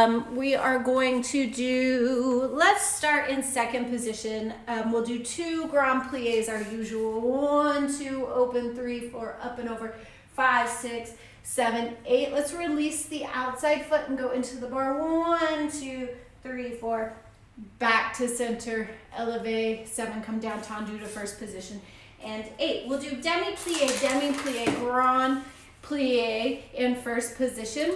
We are going to do, let's start in second position. We'll do 2 grand pliés, our usual. 1, 2, open, 3, 4, up and over, 5, 6, 7, 8. Let's release the outside foot and go into the bar. 1, 2, 3, 4, back to center, elevate, 7, come down, tendu to first position, and 8. We'll do demi-plié, grand plié in first position.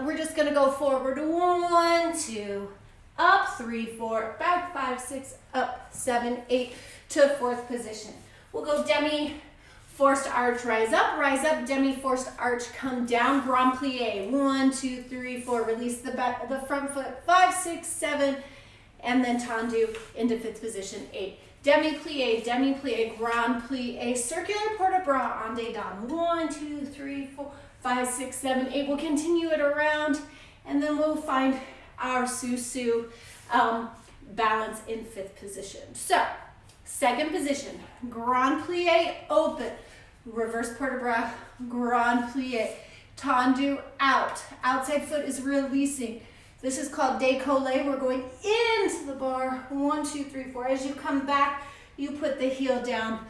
We're just gonna go forward, 1, 2, up, 3, 4, back, 5, 6, up, 7, 8 to fourth position. We'll go demi forced arch, rise up, demi forced arch, come down, grand plié, 1, 2, 3, 4, release the back, the front foot, 5, 6, 7, and then tendu into fifth position, 8. Demi-plié, grand plié, circular port-de-bras en dedans, 1, 2, 3, 4, 5, 6, 7, 8. We'll continue it around, and then we'll find our sous-sus balance in fifth position. So, second position, grand plié, open, reverse port-de-bras, grand plié, tendu out. Outside foot is releasing. This is called décollé. We're going into the bar. 1, 2, 3, 4. As you come back, you put the heel down.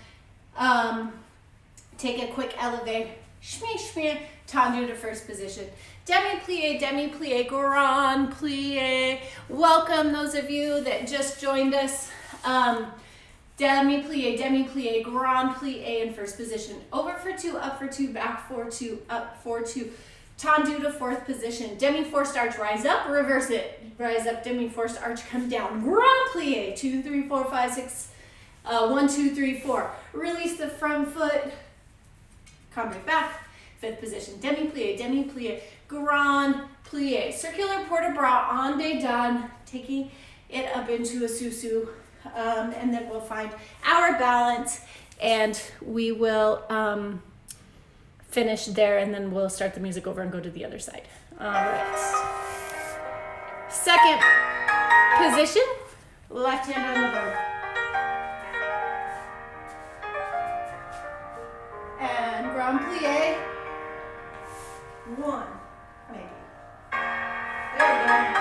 Take a quick elevate. Shmee, tendu to first position. Demi-plié, grand plié. Welcome those of you that just joined us. Demi-plié, grand plié in first position. Over for 2, up for 2, back for 2, up for 2. Tendu to fourth position. Demi-forced arch, rise up, reverse it. Rise up, demi-forced arch, come down. Grand plié, 2, 3, 4, 5, 6. 1, 2, 3, 4. Release the front foot. Come right back. Fifth position. Demi-plié, grand plié. Circular port-de-bras en dedans. Taking it up into a sous-sus. And then we'll find our balance and we will finish there, and then we'll start the music over and go to the other side. All right. Second position, left hand on the verb. And grand plié. 1, maybe. There we go.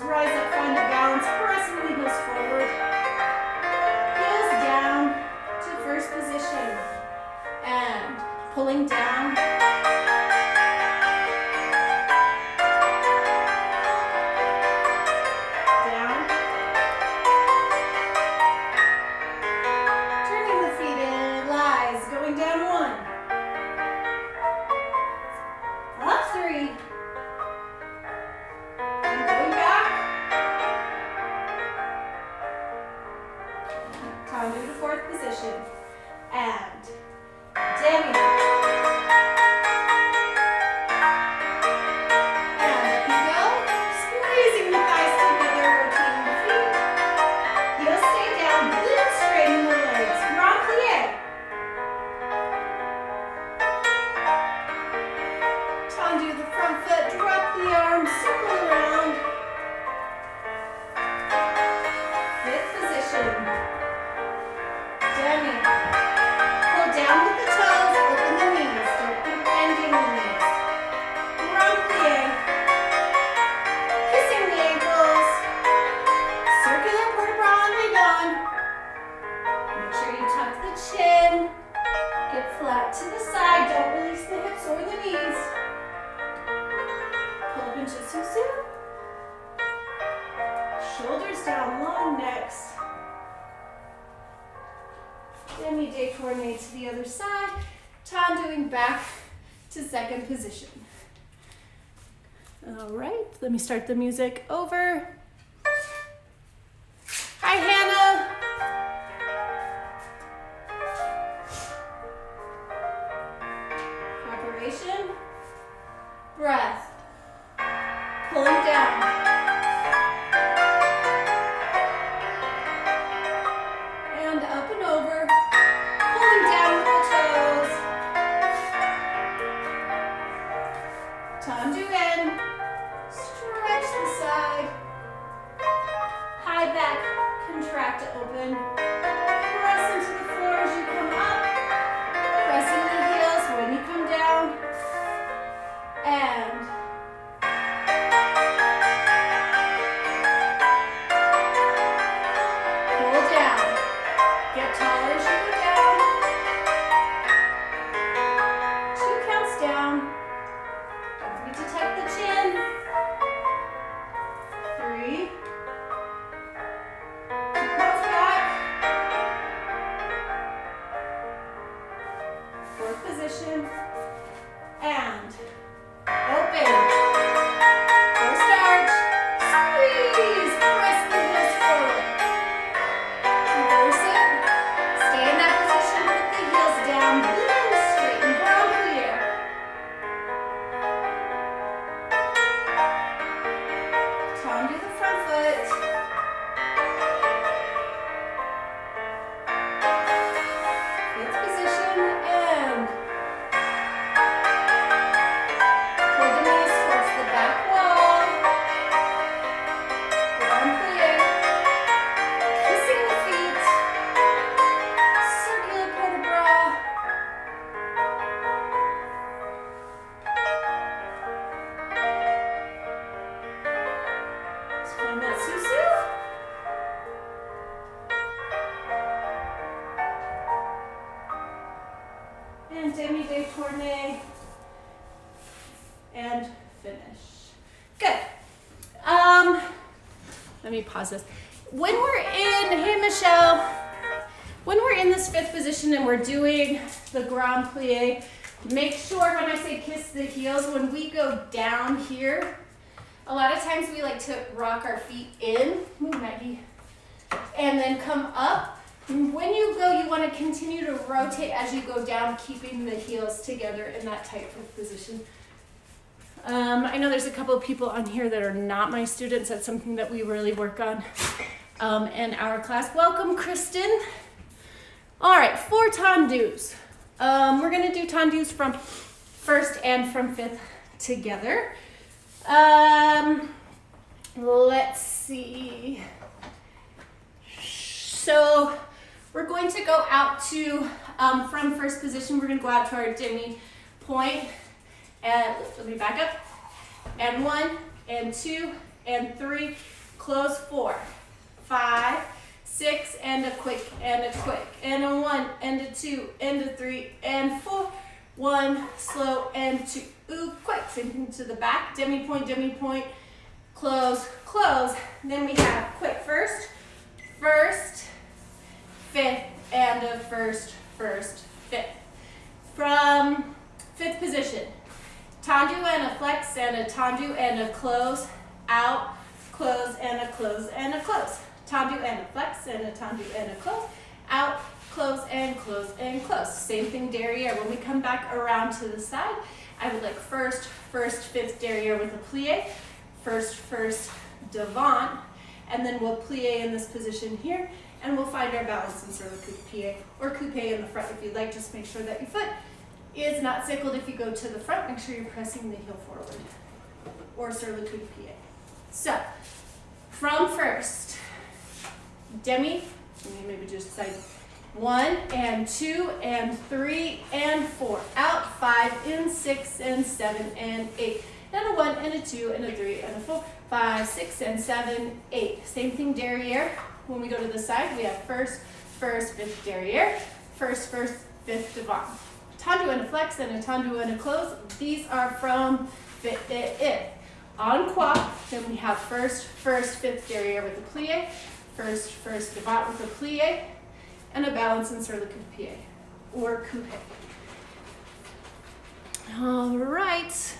Rise up, find the balance, pressing the heels forward. Heels down to first position. And pulling down. Down. Turning the feet in, lies, going down 1. Up 3. Tendu to fourth position, and demi, and up you go, squeezing the thighs together, rotating the feet, heels stay down, glutes straighten the legs, grand plié, tendu the front foot, drop the arms, circle around, fifth position. Demi. Pull down with the toes, open the knees. Don't keep bending the knees. Grand plié. Kissing the ankles. Circular port-de-bras en dedans. Make sure you tuck the chin. Get flat to the side. Don't release the hips or the knees. Pull up into sous-sus. Shoulders down, long necks. Demi-détourné to the other side, tenduing back to second position. All right, let me start the music over. Hi, Hannah. Preparation, breath, pulling down. Up and over, pulling down with the toes. tendu in, stretch the side, high back, contract to open, press into the floor as you come up, pressing the heels when you come down, and pull down, get taller as you go down, 2 counts down, don't forget to tuck the chin, 3, curls back, 4th position, and open, 1st arch, squeeze, press the heels forward, reverse it, stay in that position, put the heels down, blue, straighten, grand plie, tendu the front foot, 5th position, and pull the knees towards the back wall, grand plie, kissing the feet, circular port de bras, let's find that susu. And demi-détourné, and finish. Good. Let me pause this. When we're in, hey Michelle, when we're in this 5th position and we're doing the grand plie, make sure when I say kiss the heels, when we go down here, a lot of times we like to rock our feet in, ooh, Maggie, and then come up. When you go, you want to continue to rotate as you go down, keeping the heels together in that tight 5th position. I know there's a couple of people on here that are not my students. That's something that we really work on in our class. Welcome, Kristen. All right, 4 tendus. We're going to do tendus from 1st and from 5th together. Let's see. So we're going to go out to, from 1st position, we're going to go out to our demi point. And let me back up. And 1, and 2, and 3, close 4, 5, 6, and a quick, and a quick, and a 1, and a 2, and a 3, and 4, 1, slow, and 2, ooh, quick. Same thing to the back, demi point, close, close. Then we have quick 1st, 5th, and a 1st, 5th. From 5th position, tendu and a flex and a tendu and a close, out, close, and a close, and a close. Tendu and a flex and a tendu and a close, out, close, and close, and close. Same thing derriere. When we come back around to the side, I would like 1st, 5th derriere with a plie, 1st, devant, and then we'll plie in this position here, and we'll find our balance in sur le coupe or coupe in the front if you'd like. Just make sure that your foot is not sickled. If you go to the front, make sure you're pressing the heel forward, or sur le coupe. So, from 1st, demi, maybe just side 1, and 2, and 3, and 4, out, 5, and 6, and 7, and 8, and a 1, and a 2, and a 3, and a 4, 5, 6, and 7, 8. Same thing derriere. When we go to the side, we have 1st, 5th derriere, 1st, 5th devant. Tendu and a flex and a tendu and a close. These are from 5th. En croix, then we have 1st, 5th derriere with a plie, 1st, devant with a plie, and a balance in sur le coupe or coupe. All right. 6,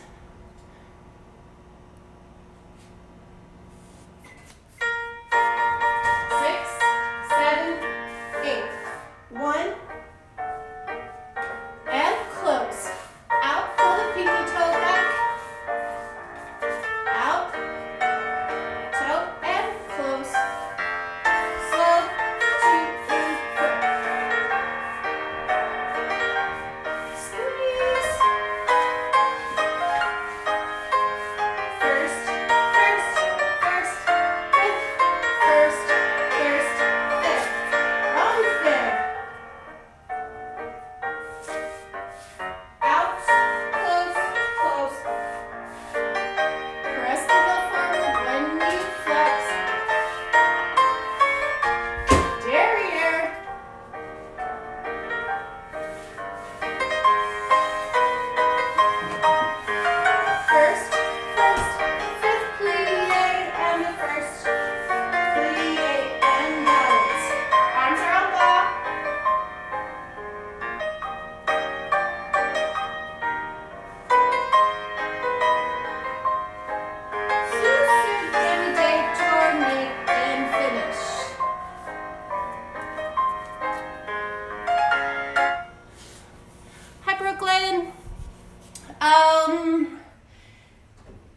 7, 8. 1. And close. Out, pull the pinky toe back. Out, toe, and close. Slow, 2, 3, 4. Squeeze.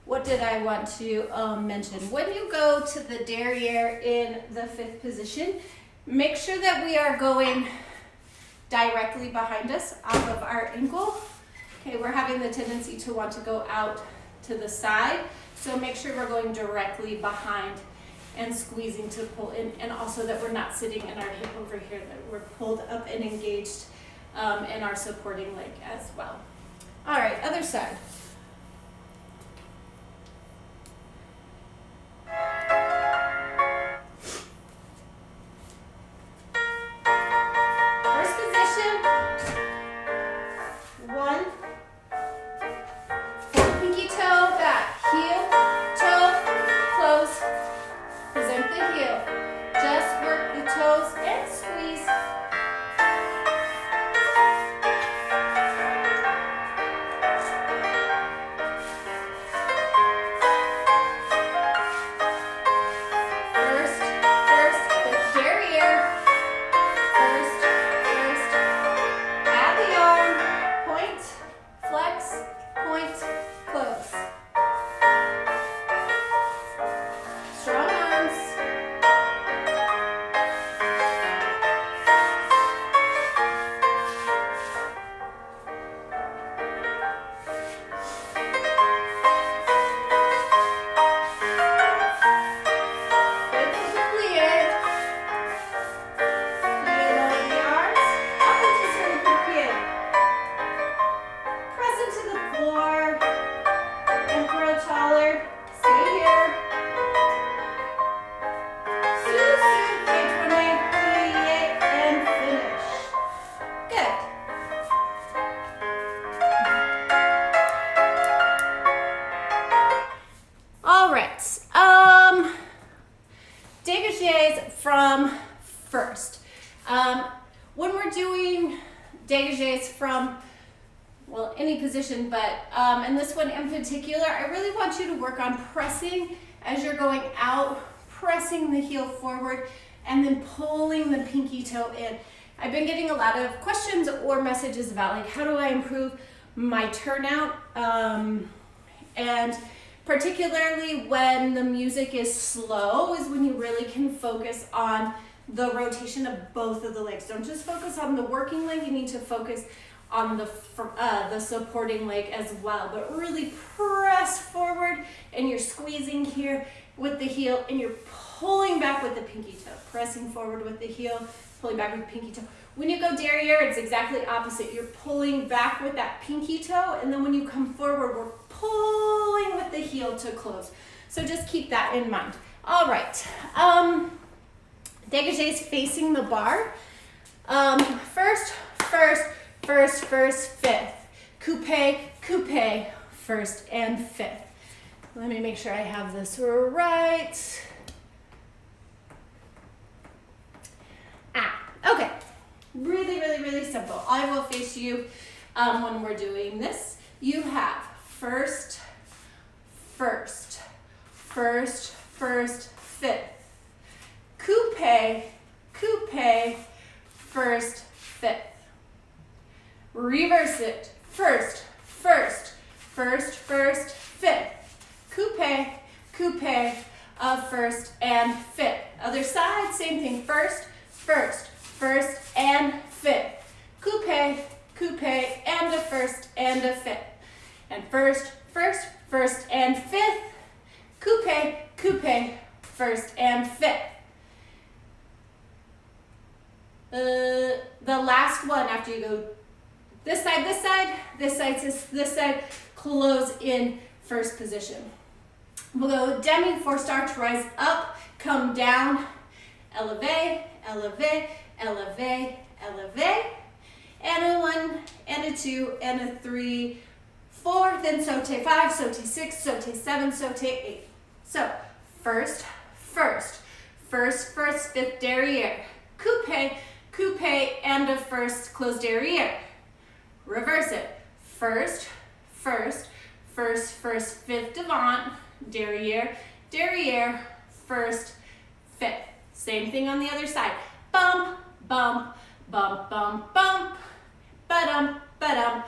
What did I want to mention? When you go to the derriere in the 5th position, make sure that we are going directly behind us off of our ankle. Okay, we're having the tendency to want to go out to the side, so make sure we're going directly behind and squeezing to pull in, and also that we're not sitting in our hip over here, that we're pulled up and engaged in our supporting leg as well. All right, other side. First position, 1, full pinky toe back, heel, toe, close, present the heel, just work the toes and squeeze. Degagés from first. When we're doing degagés from, well, any position, but in this one in particular, I really want you to work on pressing as you're going out, pressing the heel forward, and then pulling the pinky toe in. I've been getting a lot of questions or messages about like, how do I improve my turnout? And particularly when the music is slow is when you really can focus on the rotation of both of the legs. Don't just focus on the working leg, you need to focus on the supporting leg as well. But really press forward, and you're squeezing here with the heel, and you're pulling back with the pinky toe. Pressing forward with the heel, pulling back with the pinky toe. When you go derriere, it's exactly opposite. You're pulling back with that pinky toe, and then when you come forward, we're pulling with the heel to close. So just keep that in mind. All right. Degagés facing the bar. First, 5th. Coupe, first and 5th. Let me make sure I have this right. Okay. Really simple. I will face you when we're doing this. You have first, 5th. Coupe, first, 5th. Reverse it. First, 5th. Coupe, first and 5th. Other side, same thing. First and 5th. Coupe, and a first and a 5th. And first and 5th. Coupe, first and 5th. The last one after you go this side, close in first position. We'll go demi for start, rise up, come down, elevate, and a 1, and a 2, and a 3, 4, then saute 5, saute 6, saute 7, saute 8. So, first, 5th derriere. Coupe, and a first, close derriere. Reverse it. First, 5th devant, derriere, first, 5th. Same thing on the other side. Bump, ba-dum, ba-dum, ba-dum,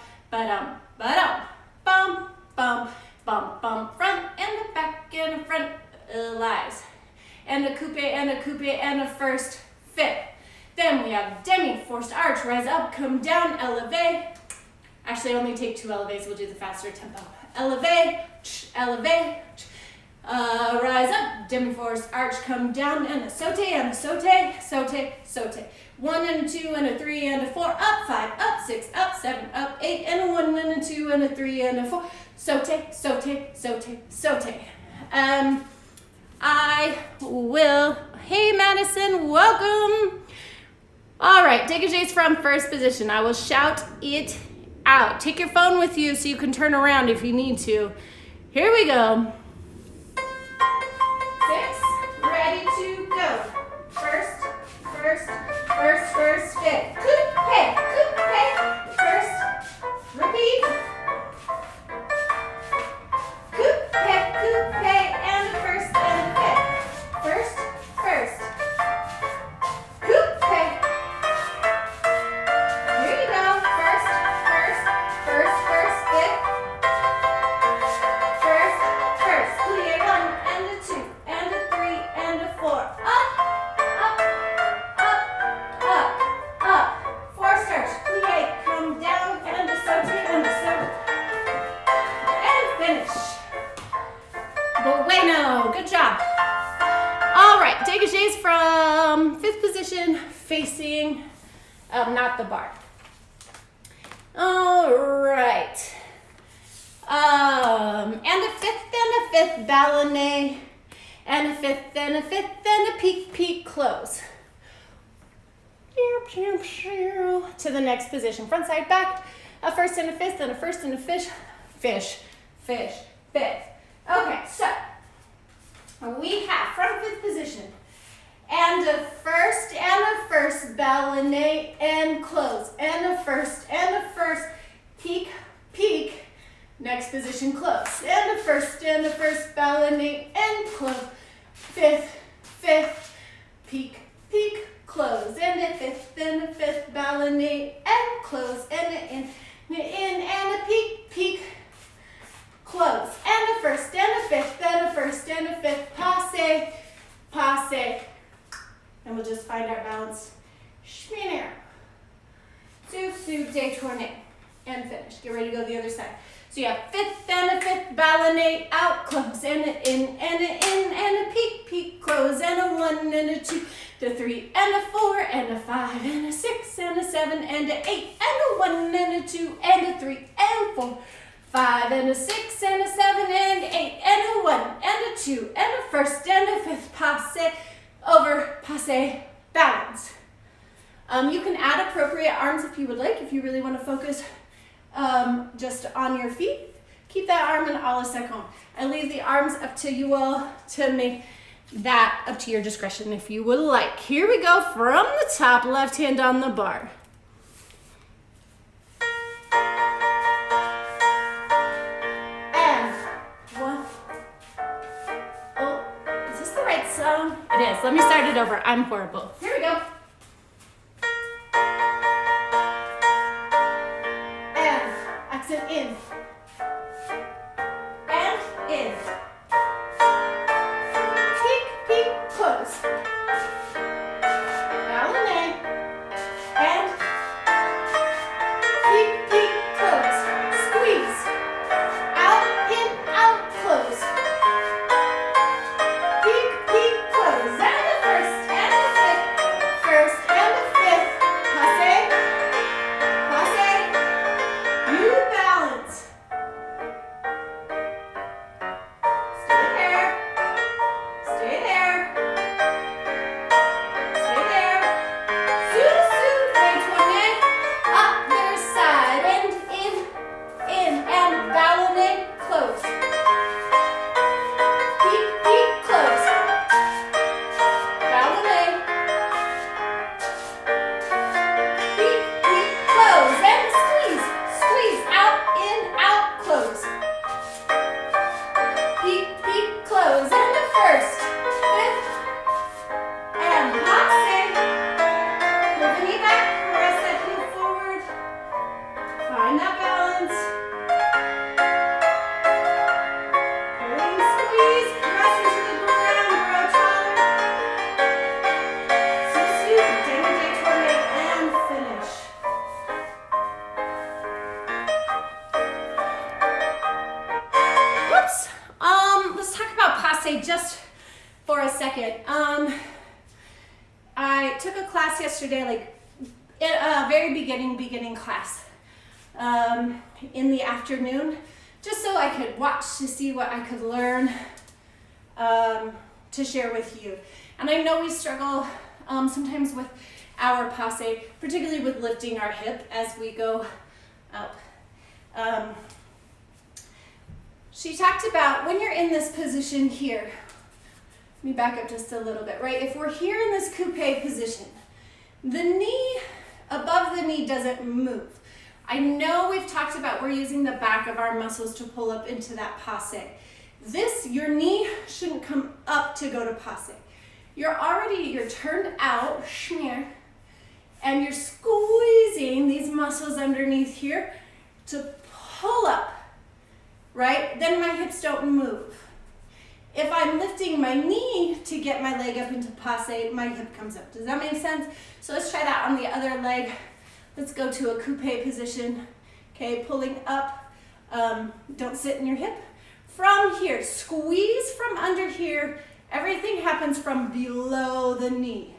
stabilize. And a coupe, and a coupe, and a first, fifth. Then we have demi-forced arch, rise up, come down, elevate. Actually, only take 2 elevates, we'll do the faster tempo. Elevate, elevate, rise up, demi-forced arch, come down, and a saute, saute, saute. 1 and a 2 and a 3 and a 4, up 5, up 6, up 7, up 8, and a 1 and a 2 and a 3 and a 4. Saute, saute, saute, saute. I will, hey Madison, welcome. All right, dégagés from first position. I will shout it out. Take your phone with you so you can turn around if you need to. Here we go. 6, ready to go. First, first, first, first, fifth. Coupe, coupe, first, repeat. Coupe, coupe, and a first and a fifth. First, first. Coupe. Here you go. First, first, first, first, fifth. First, first. Plie 1 and a 2 and a 3 and a 4. Up, up, up, up, up. Forced arch. Plie, come down and a saute and a saute. And finish. Bueno, good job. All right, dégagés from fifth position, facing, not the bar. All right. And a fifth, ballet, and a fifth, and a fifth, and a peak, peak, close. To the next position, front, side, back, a first and a fifth, and a first and a fish, fish, fish, fifth. Okay, so we have from fifth position and a first ballet and close and a first peak, peak, next position close and a first ballet and close, fifth, fifth, peak, peak, close and a fifth ballet and close and an in and a peak, peak, close, and a first, and a fifth, and a first, and a fifth, passe, passe. And we'll just find our balance. Schminer. Su, détourner. And finish. Get ready to go the other side. So you have fifth, and a fifth, ballet, out, close, and a in, and a peak, peak, close, and a 1, and a 2, the 3, and a 4, and a 5, and a 6, and a 7, and a 8, and a 1, and a 2, and a 3, and 4, 5, and a 6, and a 7, and 8, and a 1, and a 2, and a first, and a fifth, passe, over, passe, balance. You can add appropriate arms if you would like, if you really want to focus just on your feet. Keep that arm in a la second. I leave the arms up to you all to make that up to your discretion if you would like. Here we go from the top, left hand on the bar. It is. Let me start it over. I'm horrible. Here we go. And accent in. And in. Peak, peak, close. Ballet. And peak, peak, close. Squeeze. Out, in, out, close. passe just for a second. I took a class yesterday, like a very beginning class in the afternoon, just so I could watch to see what I could learn to share with you. And I know we struggle sometimes with our passe, particularly with lifting our hip as we go up. She talked about when you're in this position here. Let me back up just a little bit, right? If we're here in this coupe position, the knee, above the knee doesn't move. I know we've talked about we're using the back of our muscles to pull up into that passe. Your knee shouldn't come up to go to passe. You're turned out, schmear, and you're squeezing these muscles underneath here to pull up, right? Then my hips don't move. If I'm lifting my knee to get my leg up into passe, my hip comes up. Does that make sense? So let's try that on the other leg. Let's go to a coupe position. Okay, pulling up. Don't sit in your hip. From here, squeeze from under here. Everything happens from below the knee.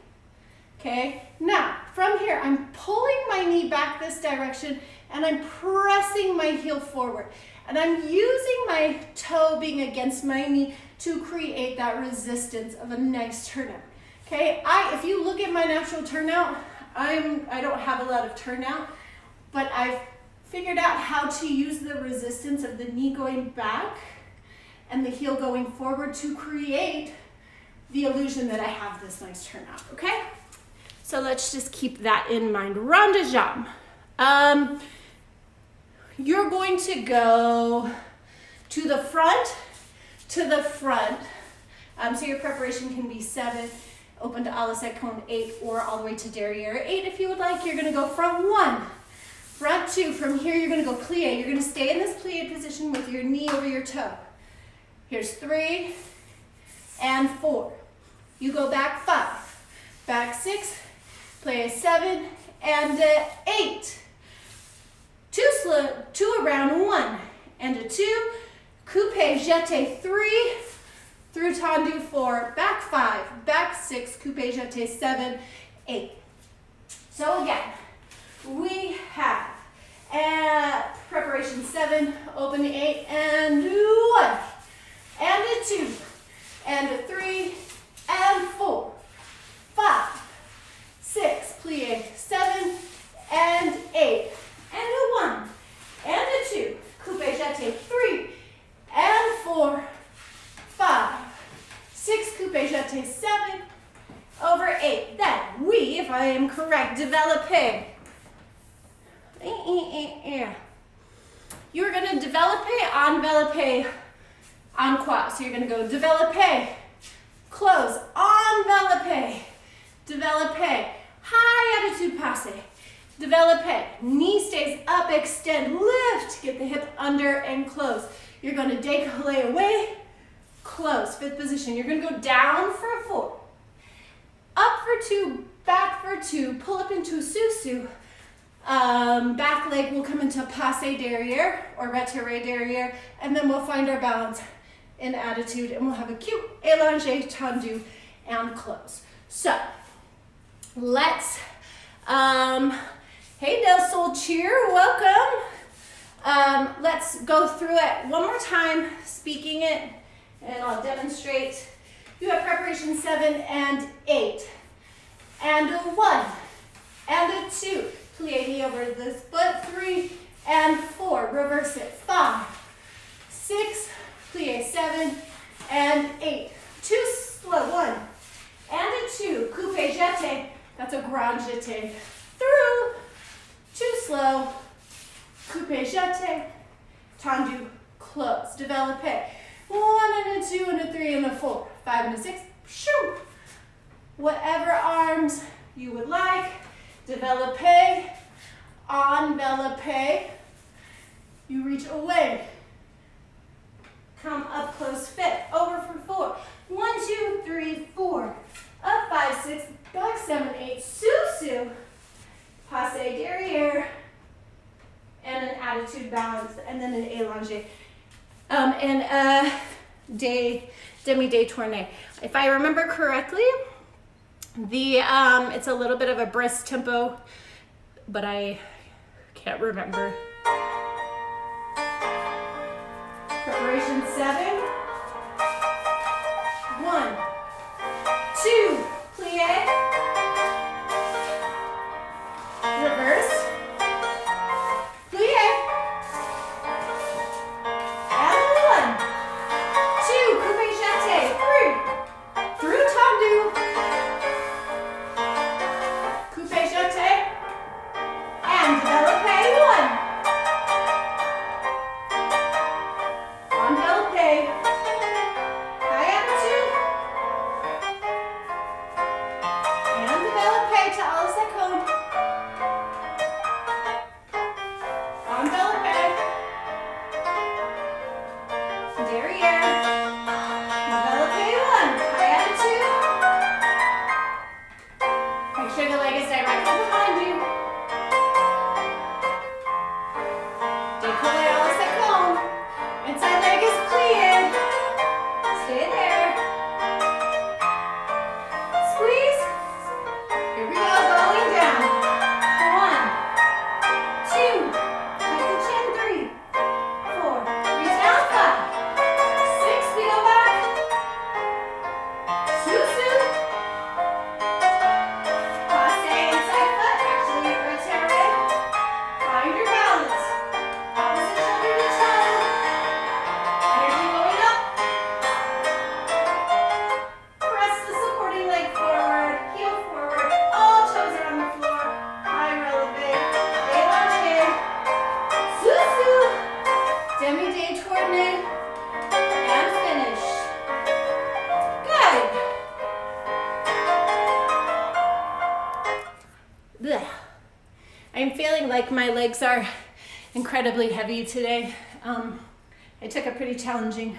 Okay, now from here, I'm pulling my knee back this direction and I'm pressing my heel forward. And I'm using my toe being against my knee to create that resistance of a nice turnout. Okay, if you look at my natural turnout, I don't have a lot of turnout, but I've figured out how to use the resistance of the knee going back and the heel going forward to create the illusion that I have this nice turnout, okay? So let's just keep that in mind. Rond de jambe. You're going to go to the front, so your preparation can be 7, open to à la seconde 8, or all the way to derrière 8 if you would like. You're gonna go front 1, front 2. From here, you're gonna go plie. You're gonna stay in this plie position with your knee over your toe. Here's 3 and 4. You go back 5, back 6, plie 7 and 8. 2 around 1 and a 2, coupe jeté 3, through tendu 4, back 5, back 6, coupe jeté 7, 8. So again, we have preparation 7, open 8, and 1, and a 2, and a 3, and 4, 5, 6, plie 7, and 8. And a 1, and a 2, coupe jeté 3, and 4, 5, 6, coupe jeté 7, over 8. Then we, if I am correct, développé. You're going to développé, en quoi? So you're going to go développé, close, enveloppé, développé, high attitude passe. Développé, knee stays up, extend, lift, get the hip under and close. You're going to décoller away, close, 5th position. You're going to go down for a 4, up for 2, back for 2, pull up into a sous-sus. Back leg will come into passe derrière or retiré derrière, and then we'll find our balance in attitude, and we'll have a cute élongé, tendu, and close. So, let's, hey Del Sol Cheer, welcome. Let's go through it one more time, speaking it, and I'll demonstrate. You have preparation 7 and 8, and a 1, and a 2, plie knee over this foot, 3 and 4, reverse it, 5, 6, plie 7 and 8, 2 slow, 1, and a 2, coupe jeté, that's a grand jeté, through, 2 slow, coupe jeté, tendu, close, développé, 1 and a 2 and a 3 and a 4, 5 and a 6, shoo, whatever arms you would like, développé, enveloppé, you reach away, come up close, fit, over for 4, 1, 2, 3, 4, up 5, 6, back 7, 8, sous-sus, passe derrière, and an attitude balance, and then an élongé. demi-day tourné. If I remember correctly, it's a little bit of a brisk tempo, but I can't remember. Preparation 7. 1, 2, plie, reverse, plie, and 1, 2, coupe jeté, 3, through tendu, coupe jeté, and développé, 1, on développé, high attitude, and développé to all secondes, on développé, derrière, développé, 1, high attitude, make sure the leg is directly behind you, décollé all secondes, inside leg is plié, stay there, squeeze, here we go, going down, 1, 2, take the chin, 3, 4, reach down, 5, 6, we go back, sous-sus, passe inside foot, actually retiré, find your balance, opposite shoulder to toe, energy going up, press the supporting leg forward, heel forward, all toes are on the floor, high releve, degagé, sous-sus, demi-day tourné, and finish. Good. Blech. I'm feeling like my legs are incredibly heavy today. I took a pretty challenging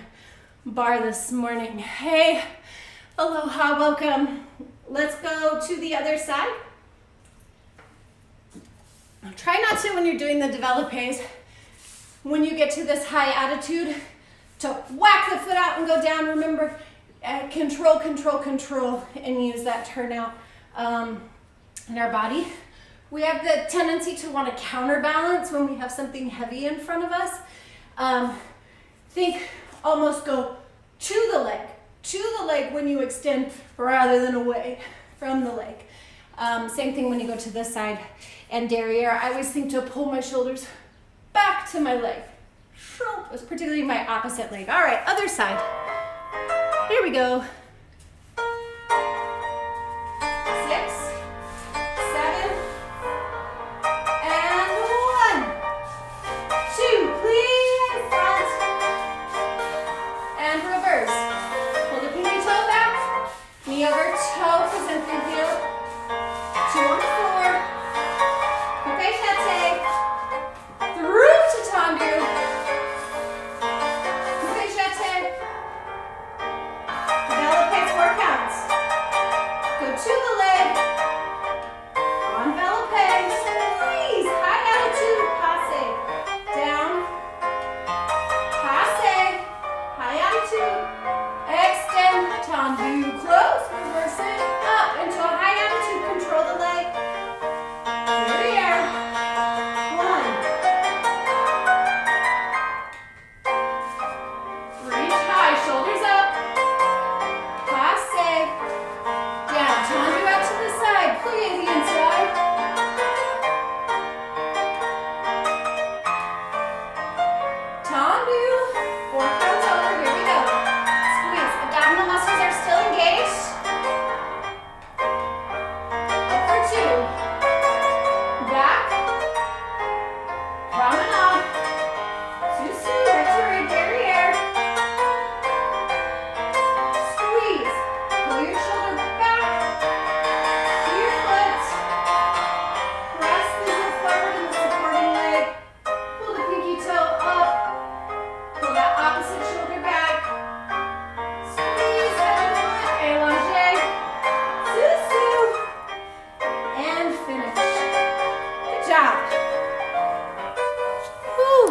bar this morning. Hey, aloha, welcome. Let's go to the other side. Try not to, when you're doing the développés, when you get to this high attitude, to whack the foot out and go down. Remember, control, control, control, and use that turnout in our body. We have the tendency to want to counterbalance when we have something heavy in front of us. Think almost go to the leg when you extend rather than away from the leg. Same thing when you go to this side. And derriere, I always think to pull my shoulders back to my leg. It's particularly my opposite leg. All right, other side. Here we go. 6, 7, and 1, 2, plie in front, and reverse. Pull the pinky toe back, knee over toe, present through heel, 2 on the floor, coupe jeté, through to tendu, coupe jeté, développé 4 counts, go to the leg, envelope, squeeze, high attitude, passe, down, passe, high attitude, extend, tendu, close, reverse it, up into a high attitude, control the leg, derriere, 1, reach high, shoulders up, passe, down, tendu out to the side, plie the inside, tendu, 4 counts over, here we go, squeeze, abdominal muscles are still engaged, up for 2, back, promenade, sous-sus, retiré, derrière, squeeze, pull your shoulder back to your foot, press the heel forward in the supporting leg, pull the pinky toe up, pull that opposite shoulder back, squeeze head and foot, élongé, sous-sus, and finish. Good job. Whew.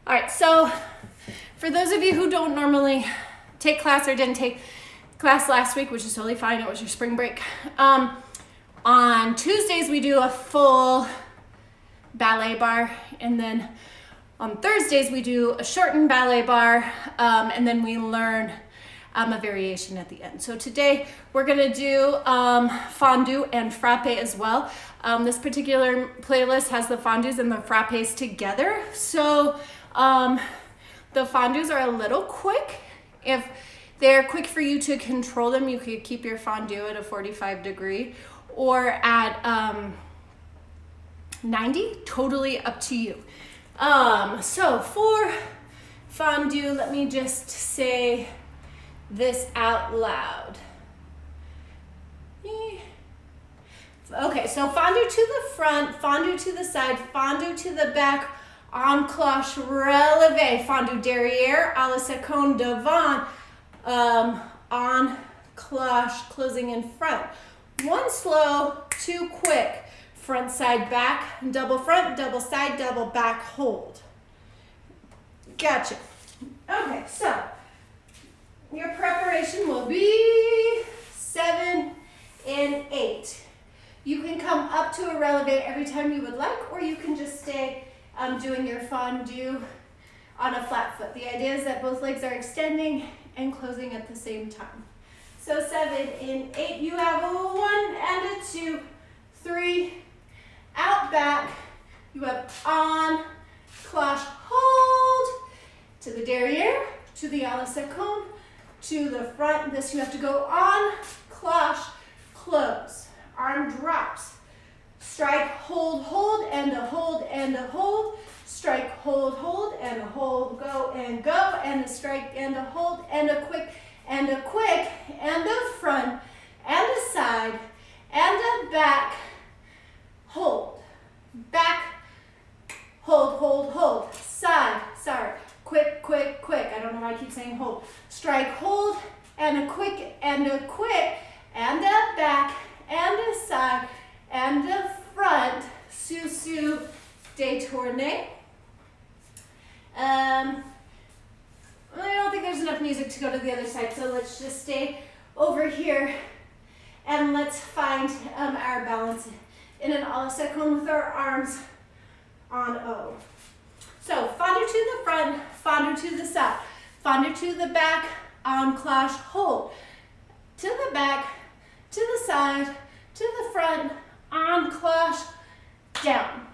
All right, so For those of you who don't normally take class or didn't take class last week, which is totally fine, it was your spring break. On Tuesdays, we do a full ballet bar, and then on Thursdays, we do a shortened ballet bar, and then we learn a variation at the end. So today, we're gonna do fondue and frappe as well. This particular playlist has the fondues and the frappes together. So the fondues are a little quick. If they're quick for you to control them, you could keep your fondue at a 45 degree or at 90, totally up to you. So for fondue, let me just say this out loud. Okay, so fondue to the front, fondue to the side, fondue to the back, en cloche relevé, fondue derrière, à la seconde devant, en cloche, closing in front. One slow, two quick, front, side, back, double front, double side, double back, hold. Gotcha. Okay, so your preparation will be 7 and 8. You can come up to a relevé every time you would like, or you can just stay doing your fondue on a flat foot. The idea is that both legs are extending and closing at the same time. So 7 and 8, you have a 1 and a 2, 3, out back, you have en, cloche, hold, to the derrière, to the à la seconde, to the front. This you have to go on, cloche, close, arm drops, strike, hold, hold, and a hold, and a hold, strike, hold, hold, and a hold, go, and a strike, and a hold, and a quick, and a quick, and a front, and a side, and a back, hold, back, hold, hold, hold, side, sorry, quick, quick, quick, I don't know why I keep saying hold, strike, hold, and a quick, and a back, and a side, and a front, sous, détourné. I don't think there's enough music to go to the other side, so let's just stay over here and let's find our balance in an à la seconde with our arms on O. So fondue to the front, fondue to the side, fondue to the back, en cloche, hold, to the back, to the side, to the front, en cloche, down.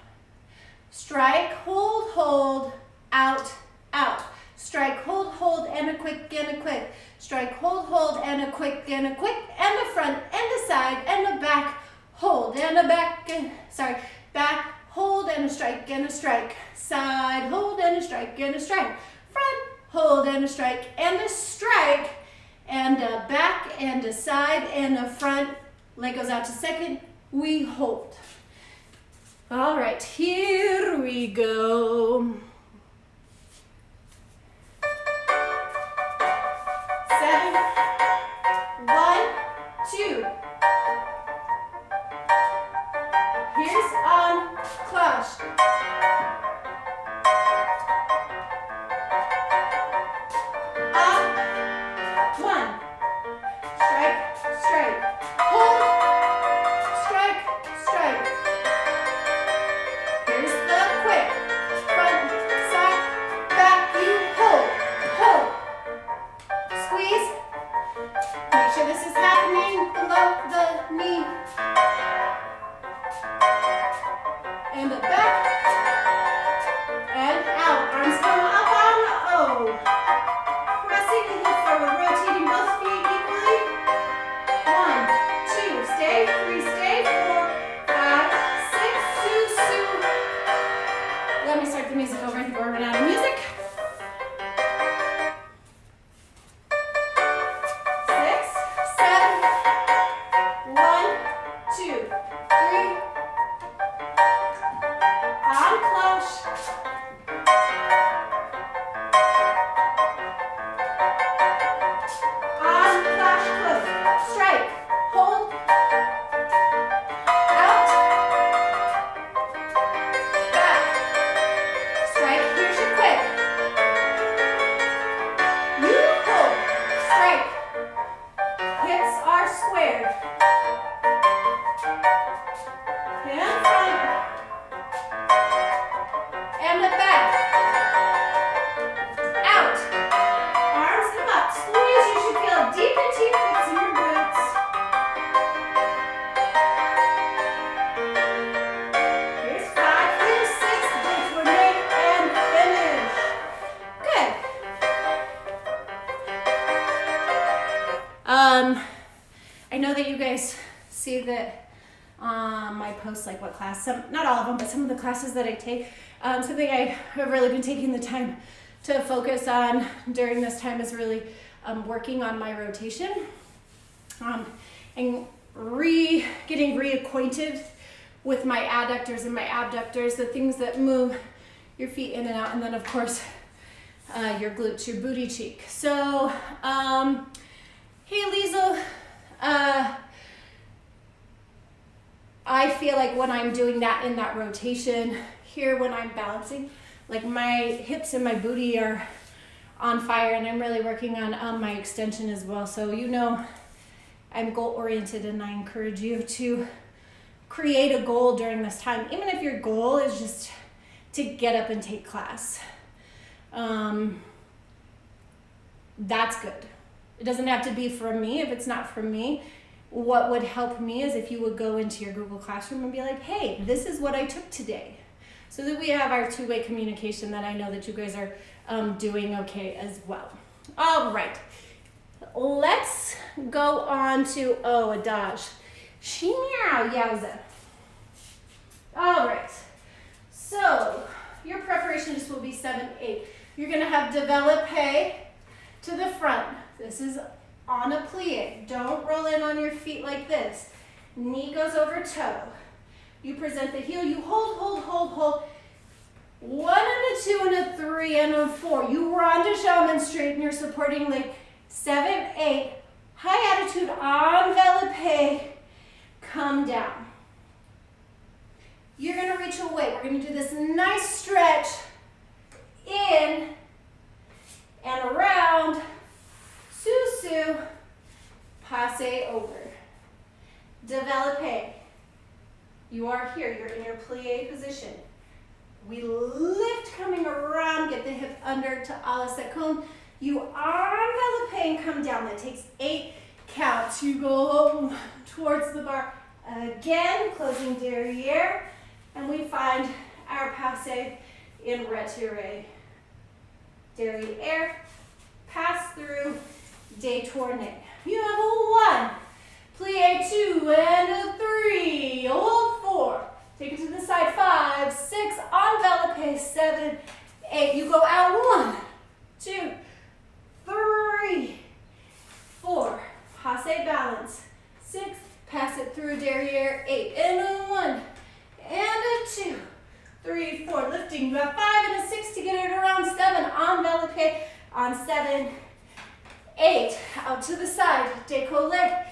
Strike, hold, hold, out, out. Strike, hold, hold, and a quick, and a quick. Strike, hold, hold, and a quick, and a quick, and a front, and a side, and a back, hold, and a back, back, hold, and a strike, and a strike. Side, hold, and a strike, and a strike. Front, hold, and a strike, and a strike, and a back, and a side, and a front. Leg goes out to second, we hold. All right, here we go. 7, 1, 2. Here's en cloche. Up, 1. Strike, strike. Hold, strike, strike. Here's the quick. Front, side, back, you hold, hold. Squeeze. Make sure this is happening below the knee. And the back. And out. Arms come up on the O. Pressing the hip forward, rotating both feet equally. 1, 2, stay, 3, stay, 4, 5, 6, sous. Let me start the music over. I think we're running out of music. 6, 7, 1, 2, 3. En cloche. En cloche, close. Strike, hold, out, back. Strike, here's your quick. see that my posts, like what class, not all of them, but some of the classes that I take, something I have really been taking the time to focus on during this time is really working on my rotation and getting reacquainted with my adductors and my abductors, the things that move your feet in and out, and then of course your glutes, your booty cheek. So, hey Liesl, I feel like when I'm doing that in that rotation here, when I'm balancing, like my hips and my booty are on fire, and I'm really working on my extension as well. So you know I'm goal oriented, and I encourage you to create a goal during this time, even if your goal is just to get up and take class. That's good. It doesn't have to be from me. If it's not from me, what would help me is if you would go into your Google Classroom and be like, hey, this is what I took today. So that we have our two-way communication, that I know that you guys are doing okay as well. All right, let's go on to, adage. Meow, yowza. All right, so your preparation just will be 7-8. You're gonna have développé to the front. This is on a plie. Don't roll in on your feet like this. Knee goes over toe. You present the heel, you hold. 1 and a 2 and a 3 and a 4. You run to Shaman, straighten your supporting leg. 7, 8, high attitude, envelope, come down. You're gonna reach away. We're gonna do this nice stretch in and around, sous, passe over. Développé. You are here, you're in your plie position. We lift coming around, get the hip under to a la seconde. You envelope and come down. That takes 8 counts. You go towards the bar again, closing derriere, and we find our passe in retiré. Derriere, pass through, détourné. You have a 1, plie 2 and a 3, hold 4. Take it to the side, 5, 6, envelope, 7, 8. You go out, 1, 2, 3, 4. Passe balance. 6, pass it through derriere, 8. And a 1, and a 2, 3, 4. Lifting. You have 5 and a 6 to get it around 7. Envelope on 7, 8. Out to the side. Décollé,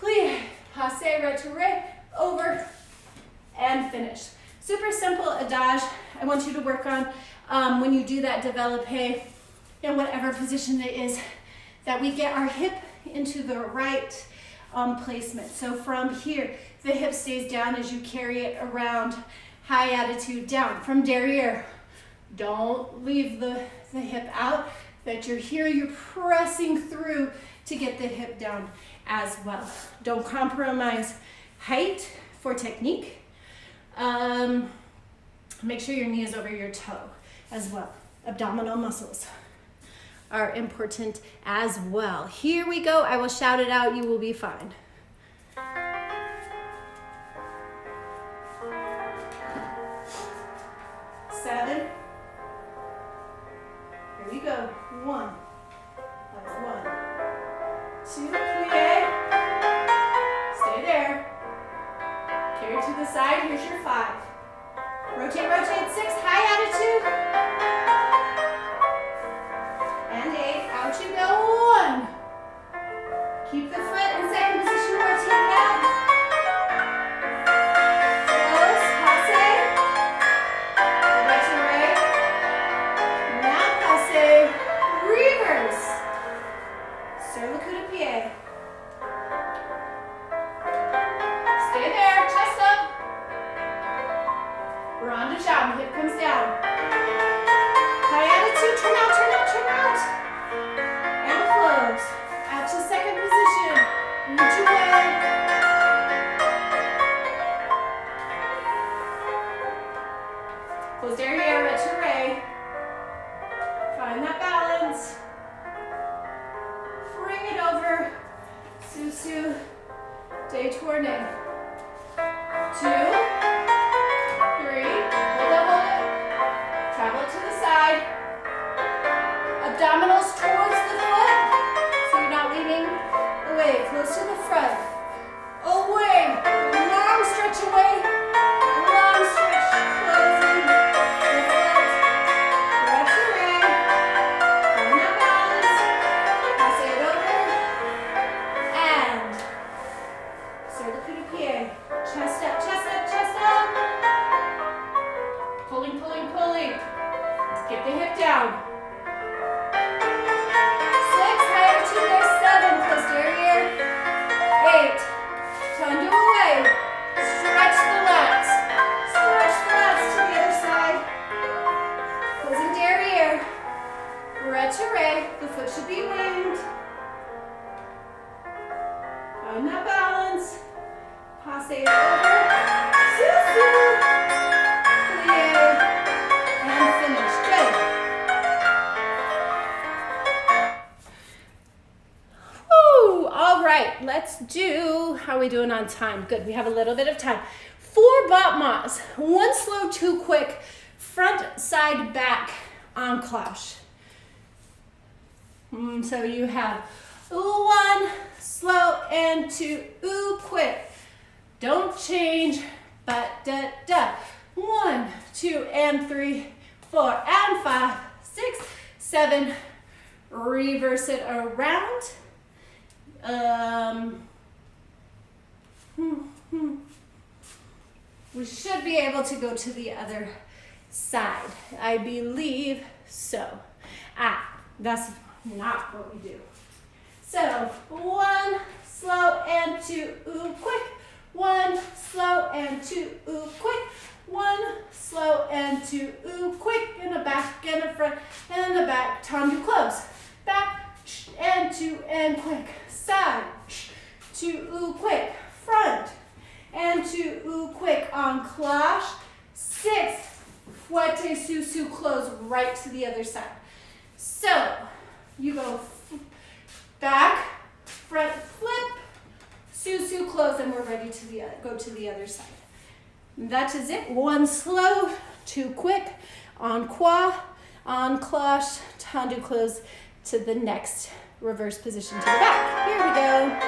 plie, passe, retiré, over, and finish. Super simple adage. I want you to work on when you do that développé in whatever position it is, that we get our hip into the right placement. So from here, the hip stays down as you carry it around, high attitude down. From derriere, don't leave the hip out, that you're here, you're pressing through to get the hip down as well. Don't compromise height for technique. Make sure your knee is over your toe as well. Abdominal muscles are important as well. Here we go. I will shout it out. You will be fine. 7. Here we go. 1. That's 1. 2, plie. Stay there. Carry to the side. Here's your 5. Rotate, 6. High attitude. And 8. Out you go. 1. Keep the foot in second position. Rotate out. Close. Passe. Retiré. Now passe. Reverse. Sur le coup de pied. Stay there. Chest up. Ronde jump. Hip comes down. High attitude. Turn out. And close. Out to second position. Reach away. Close derriere, retiré. Find that balance. Bring it over. Sous, détourné. side. Abdominals towards the foot, so you're not leaning away. Close to the front. Away. Long stretch away. Long stretch. Closing the foot. Retire. On that balance. Pass it over. And sur le coup de pied. Chest up, chest up, chest up. Pulling, pulling, pulling. Get the hip down. 6, higher to there, 7, close derriere. 8, tendu away. Stretch the lats. Stretch the lats to the other side. Closing derriere. Retire. The foot should be winged. Find that balance. Passe it over. Sous-sus. Plie. And finish. Good. Woo! All right, let's do, how are we doing on time? Good, we have a little bit of time. 4 battements. 1 slow, 2 quick. Front, side, back, enclenche. So you have 1 slow and 2 quick. Don't change, but da da. 1, 2, and 3, 4, and 5, 6, 7. Reverse it around. We should be able to go to the other side. I believe so. That's not what we do. So 1 slow and 2 quick. 1 slow and 2 quick. 1 slow and 2 quick. In the back and the front and the back. Tendu close. Back and 2 and quick. Side 2 quick. Front and 2 quick. Enclenche. 6. Fouette sous close right to the other side. So you go back, front flip, sous close, and we're ready to go to the other side. That is it. 1 slow, 2 quick, en croix, enclenche, tendu close to the next reverse position to the back. Here we go.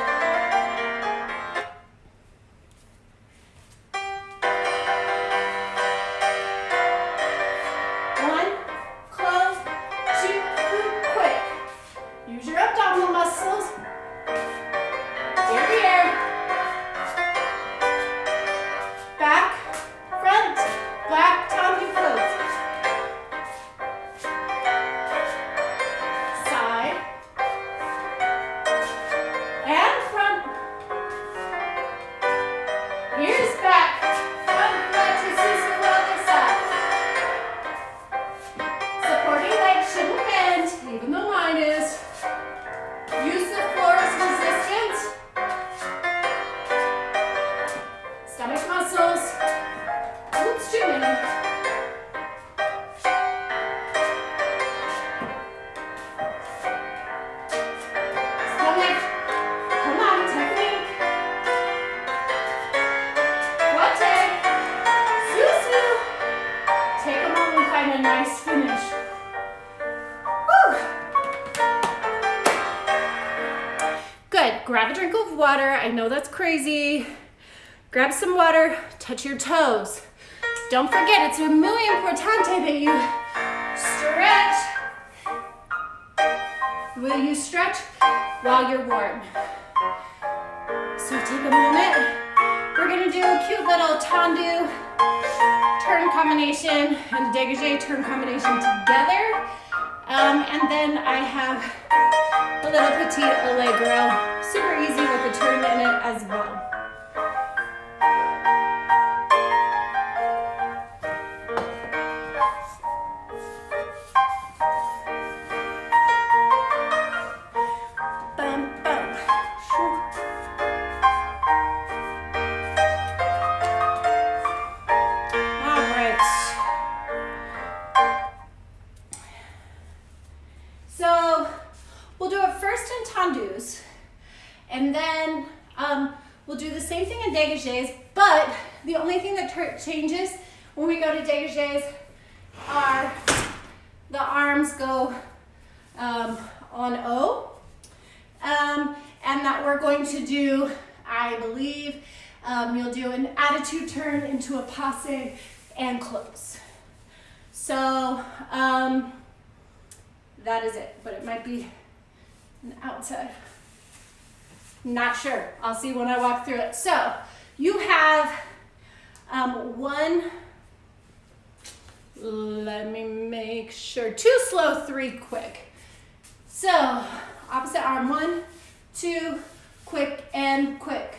Grab a drink of water. I know that's crazy. Grab some water, touch your toes. Don't forget, it's muy importante that you stretch. Will you stretch while you're warm? So take a moment. We're gonna do a cute little tendu turn combination and degagé turn combination together. And then I have a little petite allegro, super easy with a turn in it as well. Bum, bum. All right. So we'll do it first in tendus, and then we'll do the same thing in degagés, but the only thing that changes when we go to degagés are the arms go on O. And that we're going to do, I believe, you'll do an attitude turn into a passe and close. So that is it, but it might be an outside. Not sure. I'll see when I walk through it. So you have let me make sure, 2 slow, 3 quick. So opposite arm, 1, 2, quick and quick.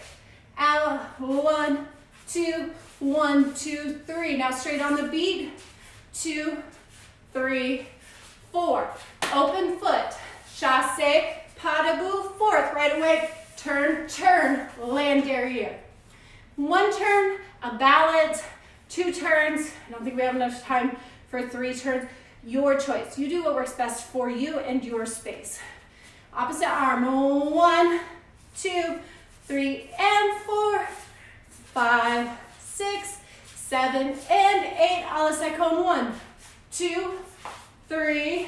Out, 1, 2, 1, 2, 3. Now straight on the beat, 2, 3, 4. Open foot, chassé, pas debout, fourth, right away, turn, turn, land derriere. 1 turn, a ballet, 2 turns. I don't think we have enough time for 3 turns. Your choice. You do what works best for you and your space. Opposite arm, 1, 2, 3, and 4, 5, 6, 7, and 8. A la seconde, 1, 2, 3,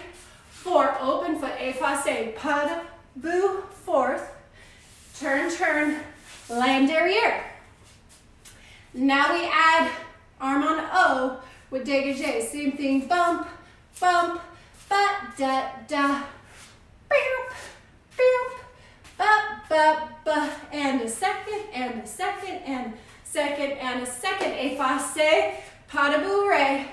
4. Open foot, effacé, pas debout, fourth. Turn, turn, land derrière. Now we add arm on O with degagé. Same thing, bump, bump, ba, da, da, boop, boop, ba, ba, ba, and a second, and a second, and a second, and a second. Effacé, pas debout, re.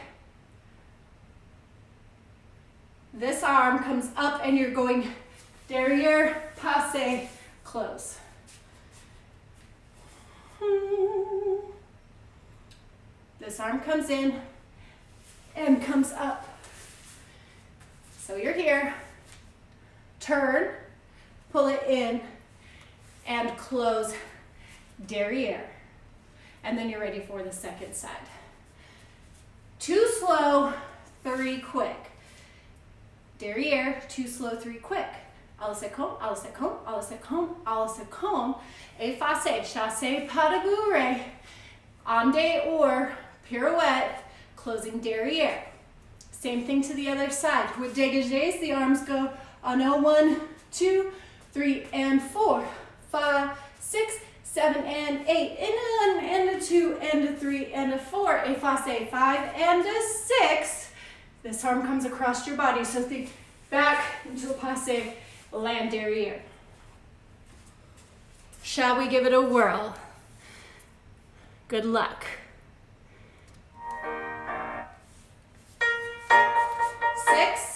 This arm comes up and you're going derrière, passe, close. This arm comes in and comes up. So you're here, turn, pull it in, and close derrière. And then you're ready for the second side. 2 slow, 3 quick. Derrière, 2 slow, 3 quick. A la seconde, a la seconde, a la seconde, a la seconde. Effacé, chassé, pas debout, re. Ande or pirouette, closing derrière. Same thing to the other side. With dégagés, the arms go on a 1, 2, 3, and 4, 5, 6, 7, and 8, and a 2, and a 3, and a 4. Effacé, 5, and a 6. This arm comes across your body, so think back into a passe, land derrière. Shall we give it a whirl? Good luck. 6,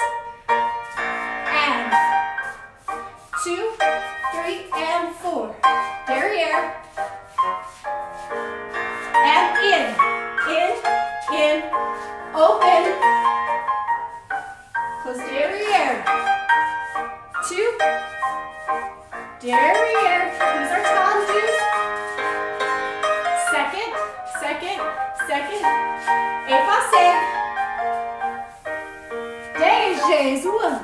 and 2, 3, and 4. Derrière. And in, open. Close derrière. 2, derrière. These are tendus. Second, second, second. Effacé. Dégagés. 1.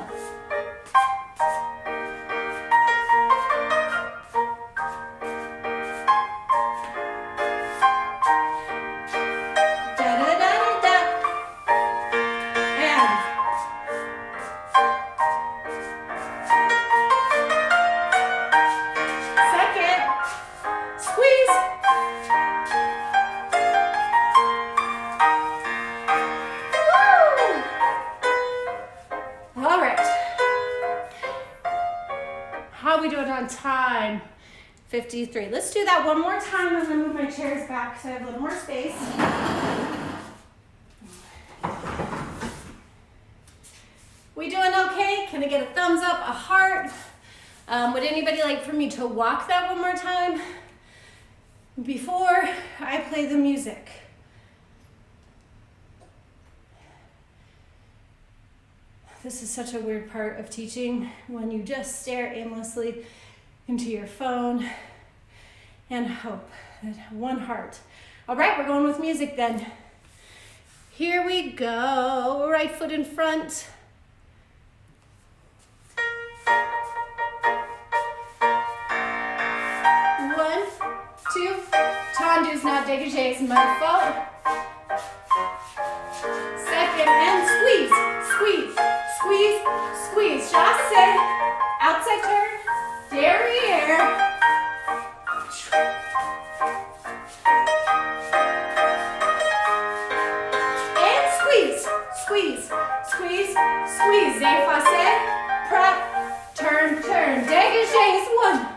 How are we doing on time? 53. Let's do that one more time. I'm gonna move my chairs back so I have a little more space. We doing okay? Can I get a thumbs up, a heart? Would anybody like for me to walk that one more time before I play the music? This is such a weird part of teaching when you just stare aimlessly into your phone and hope that one heart. All right, we're going with music then. Here we go. Right foot in front. One, two, tendus, not dégagés, my fault. Second, and squeeze, squeeze, squeeze. squeeze, squeeze, effacé, prep, turn, turn, degagé is 1.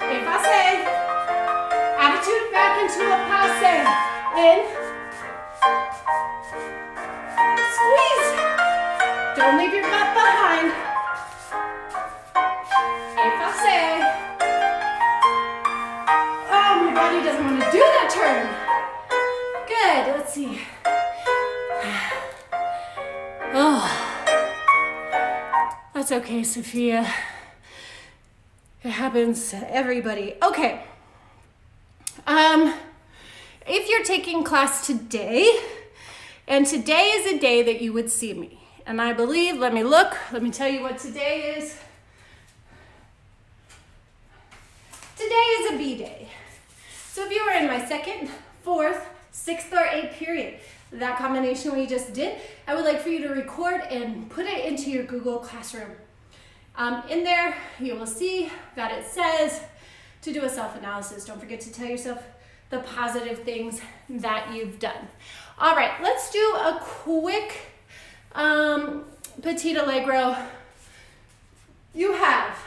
Effacé, attitude back into a passe, in, squeeze, don't leave your butt behind, effacé. Oh, my body doesn't want to do that turn. Good, let's see. Oh, that's okay, Sophia. It happens to everybody. Okay. If you're taking class today, and today is a day that you would see me, and I believe, let me tell you what today is. Today is a B day. So if you were in my 2nd, 4th, 6th, or 8th period, that combination we just did, I would like for you to record and put it into your Google Classroom. In there, you will see that it says to do a self-analysis. Don't forget to tell yourself the positive things that you've done. All right, let's do a quick petit allegro. You have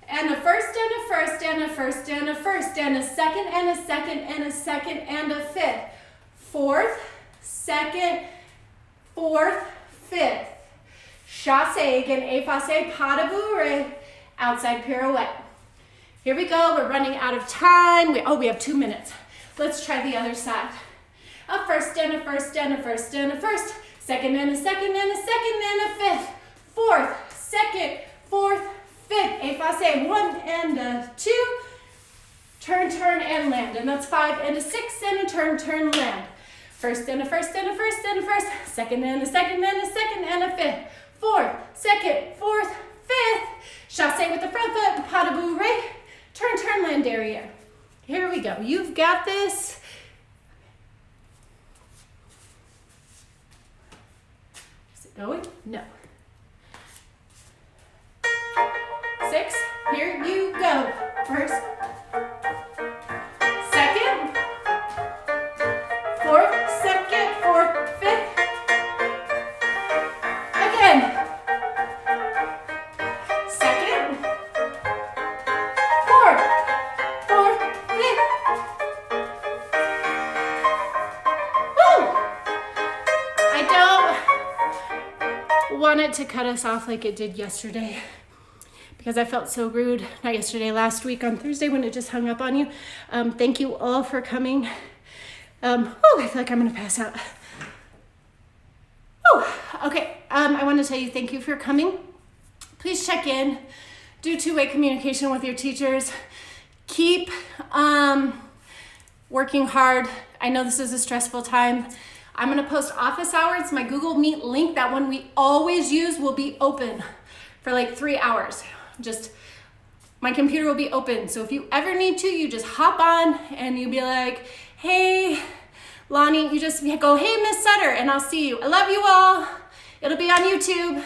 and a first and a first and a first and a first and a second and a second and a second and a fifth. 4th, 2nd, 4th, 5th. Chasse again, effacé, pas de bourrée, outside pirouette. Here we go, we're running out of time. We have 2 minutes. Let's try the other side. A first and a first and a first and a first, second and a second and a second and a fifth, 4th, 2nd, 4th, 5th, effacé, 1 and a 2, turn, turn, and land. And that's 5 and a 6 and a turn, turn, land. First and a first and a first and a first, second and a second and a second and a fifth, 4th, 2nd, 4th, 5th, chasse with the front foot, pas de bourrée, turn, turn, land derrière. Here we go. You've got this. Is it going? No. 6, here you go. First, 2nd, 4th, 2nd, 4th, 5th. Again. 2nd, 4th, 4th, 5th. Woo! I don't want it to cut us off like it did yesterday, because I felt so rude, not yesterday, last week on Thursday when it just hung up on you. Thank you all for coming. I feel like I'm gonna pass out. Okay, I want to tell you thank you for coming. Please check in, do two-way communication with your teachers. Keep working hard. I know this is a stressful time. I'm gonna post office hours. My Google Meet link, that one we always use, will be open for like 3 hours. Just, my computer will be open. So if you ever need to, you just hop on and you be like, hey, Lonnie, you just go, hey, Miss Sutter, and I'll see you. I love you all. It'll be on YouTube.